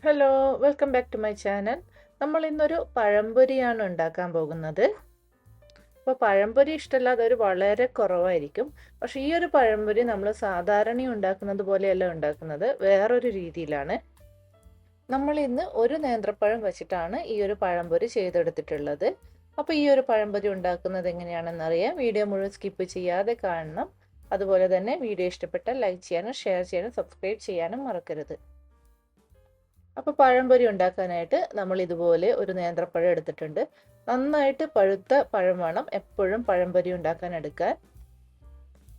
Hello, welcome back to my channel. നമ്മൾ ഇന്നൊരു പഴംപൊരിയാണ് ഉണ്ടാക്കാൻ പോകുന്നത്. അപ്പോൾ പഴംപൊരി ഇഷ്ടമല്ലാത്തവർ വളരെ കുറവായിരിക്കും. പക്ഷേ ഈ ഒരു പഴംപൊരി നമ്മൾ സാധാരണ ഉണ്ടാക്കുന്നത് പോലെയല്ല ഉണ്ടാക്കുന്നത്, വേറൊരു രീതിയിലാണ്. നമ്മൾ ഇന്ന് ഒരു നേന്ത്രപ്പഴം വെച്ചിട്ടാണ് ഈ ഒരു പഴംപൊരി ചെയ്തെടുത്തിട്ടുള്ളത്. അപ്പോൾ ഈ ഒരു പഴംപൊരി ഉണ്ടാക്കുന്നത് എങ്ങനെയാണെന്ന് അറിയാം. വീഡിയോ മുഴുവൻ സ്കിപ്പ് ചെയ്യാതെ കാണണം. അതുപോലെ തന്നെ വീഡിയോ ഇഷ്ടപ്പെട്ടാൽ ലൈക്ക് ചെയ്യാനും ഷെയർ ചെയ്യാനും സബ്സ്ക്രൈബ് ചെയ്യാനും മറക്കരുത്. അപ്പോൾ പഴംപൊരി ഉണ്ടാക്കാനായിട്ട് നമ്മൾ ഇതുപോലെ ഒരു നേന്ത്രപ്പഴം എടുത്തിട്ടുണ്ട്. നന്നായിട്ട് പഴുത്ത പഴം വേണം എപ്പോഴും പഴംപൊരി ഉണ്ടാക്കാൻ എടുക്കാൻ.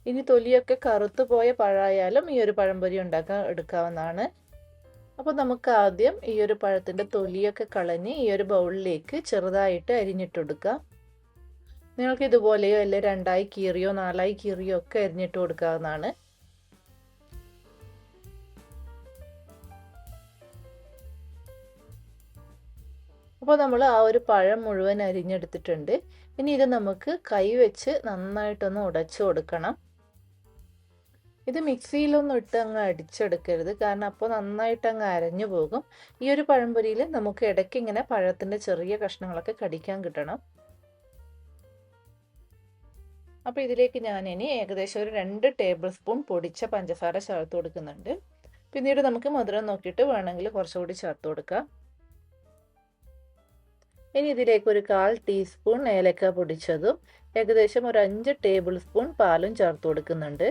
ഇനി തൊലിയൊക്കെ കറുത്തു പോയ പഴമായാലും ഈ ഒരു പഴംപൊരി ഉണ്ടാക്കാൻ എടുക്കാവുന്നതാണ്. അപ്പോൾ നമുക്ക് ആദ്യം ഈ ഒരു പഴത്തിൻ്റെ തൊലിയൊക്കെ കളഞ്ഞ് ഈ ഒരു ബൗളിലേക്ക് ചെറുതായിട്ട് അരിഞ്ഞിട്ടെടുക്കാം. നിങ്ങൾക്ക് ഇതുപോലെയോ അല്ലെ രണ്ടായി കീറിയോ നാലായി കീറിയോ ഒക്കെ അരിഞ്ഞിട്ട് കൊടുക്കാവുന്നതാണ്. അപ്പോൾ നമ്മൾ ആ ഒരു പഴം മുഴുവൻ അരിഞ്ഞെടുത്തിട്ടുണ്ട്. ഇനി ഇത് നമുക്ക് കൈ വെച്ച് നന്നായിട്ടൊന്ന് ഉടച്ചു കൊടുക്കണം. ഇത് മിക്സിയിലൊന്നും ഇട്ട് അങ്ങ് അടിച്ചെടുക്കരുത്, കാരണം അപ്പോൾ നന്നായിട്ട് അങ്ങ് അരഞ്ഞു പോകും. ഈ ഒരു പഴംപൊരിയിൽ നമുക്ക് ഇടയ്ക്ക് ഇങ്ങനെ പഴത്തിൻ്റെ ചെറിയ കഷ്ണങ്ങളൊക്കെ കടിക്കാൻ കിട്ടണം. അപ്പോൾ ഇതിലേക്ക് ഞാനിനി ഏകദേശം ഒരു 2 ടേബിൾ സ്പൂൺ പൊടിച്ച പഞ്ചസാര ചേർത്ത് കൊടുക്കുന്നുണ്ട്. പിന്നീട് നമുക്ക് മധുരം നോക്കിയിട്ട് വേണമെങ്കിൽ കുറച്ചുകൂടി ചേർത്ത് കൊടുക്കാം. ഇനി ഇതിലേക്ക് ഒരു 1/4 ടീസ്പൂൺ ഏലക്ക പൊടിച്ചതും ഏകദേശം ഒരു 5 ടേബിൾ സ്പൂൺ പാലും ചേർത്ത് കൊടുക്കുന്നുണ്ട്.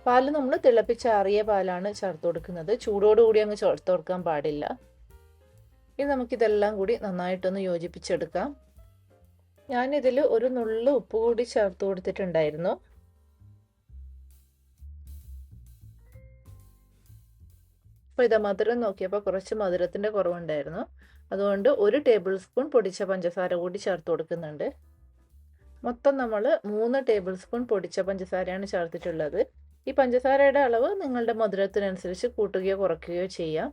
പാല് നമ്മൾ തിളപ്പിച്ചാറിയ പാലാണ് ചേർത്ത് കൊടുക്കുന്നത്, ചൂടോടുകൂടി അങ്ങ് ചേർത്ത് കൊടുക്കാൻ പാടില്ല. ഇനി നമുക്കിതെല്ലാം കൂടി നന്നായിട്ടൊന്ന് യോജിപ്പിച്ചെടുക്കാം. ഞാനിതിൽ ഒരു നുള്ളു ഉപ്പ് കൂടി ചേർത്ത് കൊടുത്തിട്ടുണ്ടായിരുന്നു. അപ്പോൾ ഇത് മധുരം നോക്കിയപ്പോൾ കുറച്ച് മധുരത്തിൻ്റെ കുറവുണ്ടായിരുന്നു. അതുകൊണ്ട് 1 ടേബിൾ സ്പൂൺ പൊടിച്ച പഞ്ചസാര കൂടി ചേർത്ത് കൊടുക്കുന്നുണ്ട്. മൊത്തം നമ്മൾ 3 ടേബിൾ സ്പൂൺ പൊടിച്ച പഞ്ചസാരയാണ് ചേർത്തിട്ടുള്ളത്. ഈ പഞ്ചസാരയുടെ അളവ് നിങ്ങളുടെ മധുരത്തിനനുസരിച്ച് കൂട്ടുകയോ കുറയ്ക്കുകയോ ചെയ്യാം.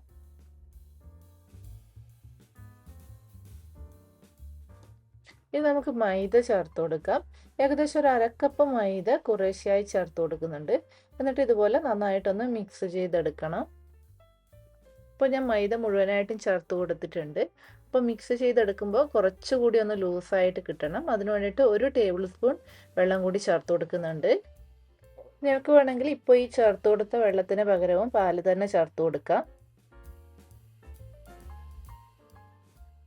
ഇനി നമുക്ക് മൈദ ചേർത്ത് കൊടുക്കാം. ഏകദേശം ഒരു 1/2 കപ്പ് മൈദ കുറേശ്ശെയായി ചേർത്ത് കൊടുക്കുന്നുണ്ട്. എന്നിട്ട് ഇതുപോലെ നന്നായിട്ടൊന്ന് മിക്സ് ചെയ്തെടുക്കണം. ഇപ്പോൾ ഞാൻ മൈദ മുഴുവനായിട്ടും ചേർത്ത് കൊടുത്തിട്ടുണ്ട്. അപ്പോൾ മിക്സ് ചെയ്തെടുക്കുമ്പോൾ കുറച്ചുകൂടി ഒന്ന് ലൂസായിട്ട് കിട്ടണം. അതിന് വേണ്ടിയിട്ട് 1 ടേബിൾ സ്പൂൺ വെള്ളം കൂടി ചേർത്ത് കൊടുക്കുന്നുണ്ട്. നിങ്ങൾക്ക് വേണമെങ്കിൽ ഇപ്പോൾ ഈ ചേർത്ത് കൊടുത്ത വെള്ളത്തിന് പകരവും പാല് തന്നെ ചേർത്ത് കൊടുക്കാം.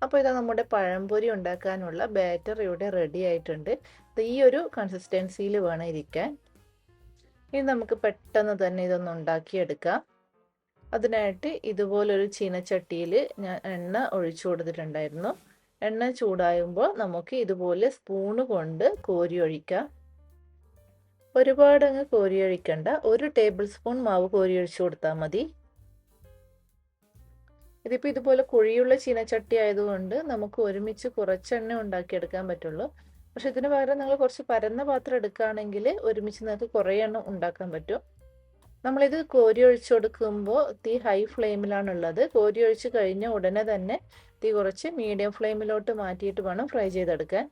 അപ്പോൾ ഇതാ നമ്മുടെ പഴംപൊരി ഉണ്ടാക്കാനുള്ള ബാറ്റർ ഇവിടെ റെഡി ആയിട്ടുണ്ട്. ഈ ഒരു കൺസിസ്റ്റൻസിയിൽ വേണം ഇരിക്കാൻ. ഇനി നമുക്ക് പെട്ടെന്ന് തന്നെ ഇതൊന്ന് ഉണ്ടാക്കിയെടുക്കാം. അതിനായിട്ട് ഇതുപോലൊരു ചീനച്ചട്ടിയിൽ ഞാൻ എണ്ണ ഒഴിച്ചു കൊടുത്തിട്ടുണ്ടായിരുന്നു. എണ്ണ ചൂടായുമ്പോൾ നമുക്ക് ഇതുപോലെ സ്പൂണ് കൊണ്ട് കോരി ഒഴിക്കാം. ഒരുപാട് അങ്ങ് കോരി ഒഴിക്കണ്ട, 1 ടേബിൾ സ്പൂൺ മാവ് കോരി ഒഴിച്ചു കൊടുത്താൽ മതി. ഇതിപ്പോൾ ഇതുപോലെ കുഴിയുള്ള ചീനച്ചട്ടി ആയതുകൊണ്ട് നമുക്ക് ഒരുമിച്ച് കുറച്ചെണ്ണ ഉണ്ടാക്കിയെടുക്കാൻ പറ്റുള്ളൂ. പക്ഷെ ഇതിന് പകരം നിങ്ങൾ കുറച്ച് പരന്ന പാത്രം എടുക്കുകയാണെങ്കിൽ ഒരുമിച്ച് നിങ്ങൾക്ക് കുറേ എണ്ണം ഉണ്ടാക്കാൻ പറ്റും. നമ്മളിത് കോരി ഒഴിച്ചു കൊടുക്കുമ്പോൾ തീ ഹൈ ഫ്ലെയിമിലാണുള്ളത്. കോരി ഒഴിച്ച് കഴിഞ്ഞ ഉടനെ തന്നെ തീ കുറച്ച് മീഡിയം ഫ്ലെയിമിലോട്ട് മാറ്റിയിട്ട് വേണം ഫ്രൈ ചെയ്തെടുക്കാൻ.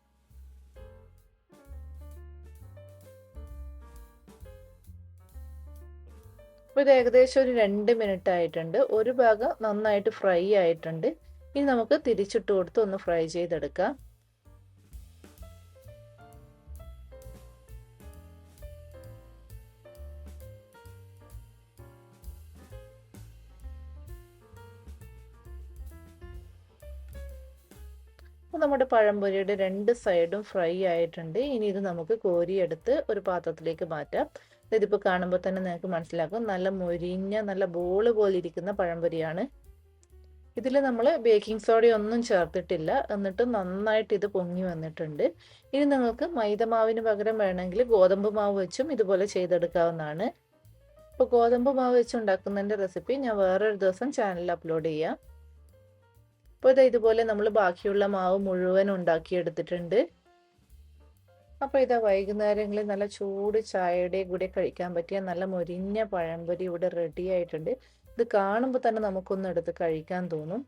അപ്പോൾ ഇത് ഏകദേശം ഒരു 2 മിനിറ്റ് ആയിട്ടുണ്ട്. ഒരു ഭാഗം നന്നായിട്ട് ഫ്രൈ ആയിട്ടുണ്ട്. ഇനി നമുക്ക് തിരിച്ചിട്ട് കൊടുത്ത് ഒന്ന് ഫ്രൈ ചെയ്തെടുക്കാം. നമ്മുടെ പഴംപൊരിയുടെ 2 സൈഡും ഫ്രൈ ആയിട്ടുണ്ട്. ഇനി ഇത് നമുക്ക് കോരിയെടുത്ത് ഒരു പാത്രത്തിലേക്ക് മാറ്റാം. ഇതിപ്പോൾ കാണുമ്പോൾ തന്നെ നിങ്ങൾക്ക് മനസ്സിലാക്കും, നല്ല മൊരിഞ്ഞ നല്ല ബോള് പോലെ ഇരിക്കുന്ന പഴംപൊരിയാണ്. ഇതിൽ നമ്മൾ ബേക്കിംഗ് സോഡ ഒന്നും ചേർത്തിട്ടില്ല, എന്നിട്ട് നന്നായിട്ട് ഇത് പൊങ്ങി വന്നിട്ടുണ്ട്. ഇനി നിങ്ങൾക്ക് മൈദമാവിന് പകരം വേണമെങ്കിൽ ഗോതമ്പ് മാവ് വെച്ചും ഇതുപോലെ ചെയ്തെടുക്കാവുന്നതാണ്. ഇപ്പോൾ ഗോതമ്പ് മാവ് വെച്ച് ഉണ്ടാക്കുന്നതിൻ്റെ റെസിപ്പി ഞാൻ വേറൊരു ദിവസം ചാനലിൽ അപ്ലോഡ് ചെയ്യാം. അപ്പോൾ ഇതുപോലെ നമ്മൾ ബാക്കിയുള്ള മാവ് മുഴുവൻ ഉണ്ടാക്കിയെടുത്തിട്ടുണ്ട്. അപ്പോൾ ഇതാ വൈകുന്നേരങ്ങളിൽ നല്ല ചൂട് ചായയുടെ കൂടെ കഴിക്കാൻ പറ്റിയ നല്ല മൊരിഞ്ഞ പഴംപൊരി ഇവിടെ റെഡി ആയിട്ടുണ്ട്. ഇത് കാണുമ്പോൾ തന്നെ നമുക്കൊന്ന് എടുത്ത് കഴിക്കാൻ തോന്നും.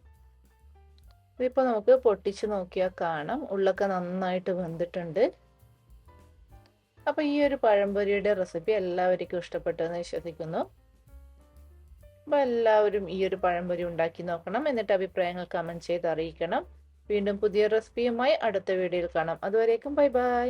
ഇതിപ്പോൾ നമുക്ക് പൊട്ടിച്ച് നോക്കിയാൽ കാണാം, ഉള്ളൊക്കെ നന്നായിട്ട് വെന്തിട്ടുണ്ട്. അപ്പോൾ ഈ ഒരു പഴംപൊരിയുടെ റെസിപ്പി എല്ലാവർക്കും ഇഷ്ടപ്പെട്ടെന്ന് വിശ്വസിക്കുന്നു. അപ്പോൾ എല്ലാവരും ഈ ഒരു പഴംപൊരി ഉണ്ടാക്കി നോക്കണം. എന്നിട്ട് അഭിപ്രായങ്ങൾ കമൻറ്റ് ചെയ്ത് അറിയിക്കണം. വീണ്ടും പുതിയ റെസിപ്പിയുമായി അടുത്ത വീഡിയോയിൽ കാണാം. അതുവരേക്കും ബൈ ബൈ.